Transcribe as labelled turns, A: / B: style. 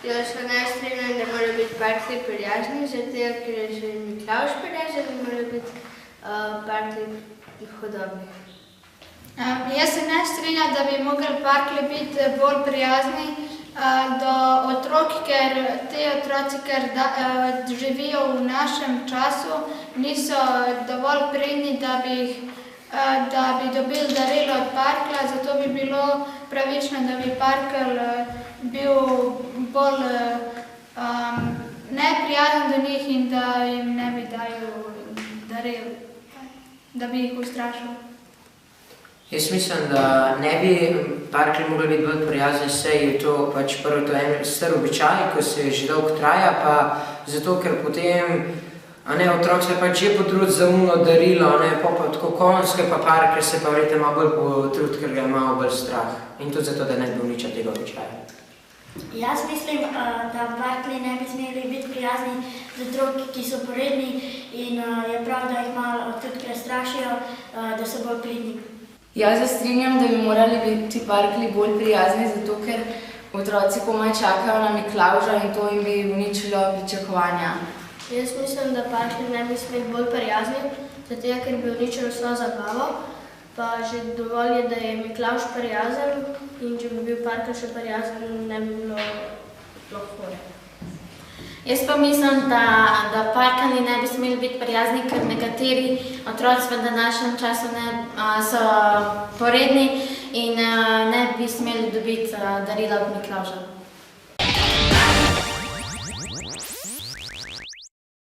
A: Jaz se ne strinjam, da morajo biti parklji prijazni, zato ker je že Miklavž prijazen, da morajo biti parklji hudobni.
B: Jaz se ne strinjam, da bi mogli parklji biti bolj prijazni do otrok, ker te otroci, ker živijo v našem času, niso dovolj pridni, da bi dobili darilo od parklja, zato bi bilo pravično, da bi parkelj bil bolj neprijazen do njih in da jim ne bi dajal daril, da bi jih ustrašil.
C: Jaz mislim, da ne bi parklji mogli biti bolj prijazni, saj je to pač prvo to en star običaj, ko se že dolgo traja, pa zato, ker potem otrok se pač že potrudi za uno darilo, pa tako konjske pa parklje se pa verjetno malo bolj potrudi, ker ga je malo bolj strah. In tudi zato, da ne bi uničil tega običaja.
D: Jaz mislim, da parklji ne bi smeli biti prijazni z otroki, ki so poredni in je prav, da jih malo tudi prestrašijo, da so bolj pridni.
E: Jaz se strinjam, da bi morali biti parklji bolj prijazni, zato ker otroci komaj čakajo na Miklavža in to jim bi uničilo pričakovanja.
A: Jaz mislim, da parklji ne bi smeli bolj prijazni, zato ker bi uničili vso zabavo, pa že dovolj je, da je Miklavž prijazen in če bi bil parkelj še prijazen, ne bi bilo sploh fore.
F: Jaz pa mislim, da parkelji ne bi smeli biti prijazni, ker nekateri otroci v današnjem času so poredni in ne bi smeli dobiti darila od Miklavža.